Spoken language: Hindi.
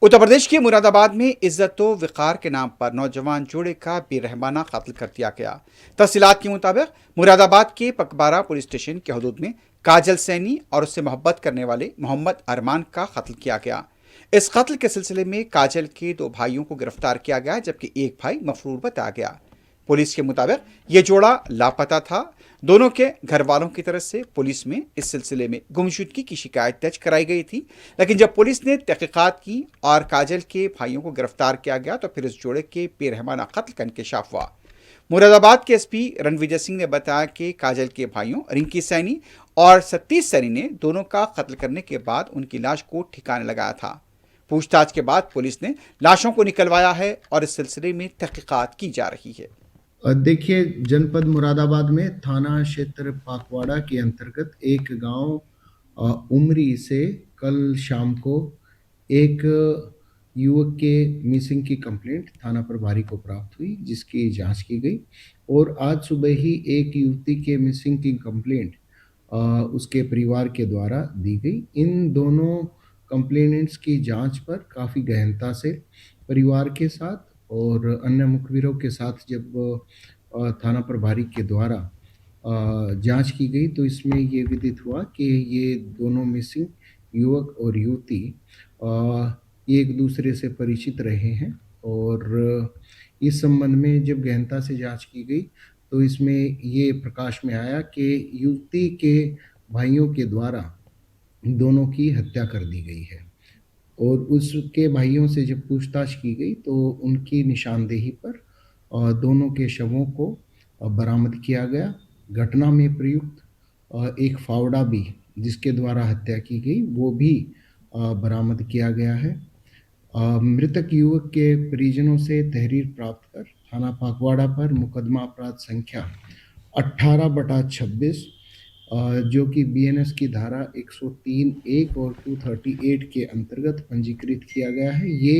उत्तर प्रदेश के मुरादाबाद में इज्जत व वक़ार के नाम पर नौजवान जोड़े का बेरहमाना कत्ल कर दिया गया। तफसीलात के मुताबिक मुरादाबाद के पकबारा पुलिस स्टेशन के हदूद में काजल सैनी और उससे मोहब्बत करने वाले मोहम्मद अरमान का कत्ल किया गया। इस कत्ल के सिलसिले में काजल के दो भाइयों को गिरफ्तार किया गया, जबकि एक भाई मफरूर बताया गया। पुलिस के मुताबिक ये जोड़ा लापता था। दोनों के घर वालों की तरफ से पुलिस में इस सिलसिले में गुमशुदगी की शिकायत दर्ज कराई गई थी, लेकिन जब पुलिस ने तहकीकात की और काजल के भाइयों को गिरफ्तार किया गया तो फिर इस जोड़े के बेरहमाना कत्ल का इंकशाफ हुआ। मुरादाबाद के एसपी रणविजय सिंह ने बताया कि काजल के भाइयों रिंकी सैनी और सतीश सैनी ने दोनों का कत्ल करने के बाद उनकी लाश को ठिकाने लगाया था। पूछताछ के बाद पुलिस ने लाशों को निकलवाया है और इस सिलसिले में तहकीकात की जा रही है। देखिए, जनपद मुरादाबाद में थाना क्षेत्र पाकवाड़ा के अंतर्गत एक गांव उमरी से कल शाम को एक युवक के मिसिंग की कंप्लेंट थाना प्रभारी को प्राप्त हुई, जिसकी जांच की गई और आज सुबह ही एक युवती के मिसिंग की कंप्लेंट उसके परिवार के द्वारा दी गई। इन दोनों कंप्लेनेंट्स की जांच पर काफ़ी गहनता से परिवार के साथ और अन्य मुखबिरों के साथ जब थाना प्रभारी के द्वारा जांच की गई तो इसमें ये विदित हुआ कि ये दोनों मिसिंग युवक और युवती एक दूसरे से परिचित रहे हैं और इस संबंध में जब गहनता से जांच की गई तो इसमें ये प्रकाश में आया कि युवती के भाइयों के द्वारा दोनों की हत्या कर दी गई है और उसके भाइयों से जब पूछताछ की गई तो उनकी निशानदेही पर दोनों के शवों को बरामद किया गया। घटना में प्रयुक्त एक फावड़ा भी जिसके द्वारा हत्या की गई वो भी बरामद किया गया है। मृतक युवक के परिजनों से तहरीर प्राप्त कर थाना पाकवाड़ा पर मुकदमा अपराध संख्या 18/26 जो कि बीएनएस की धारा 103(1) और 238 के अंतर्गत पंजीकृत किया गया है। ये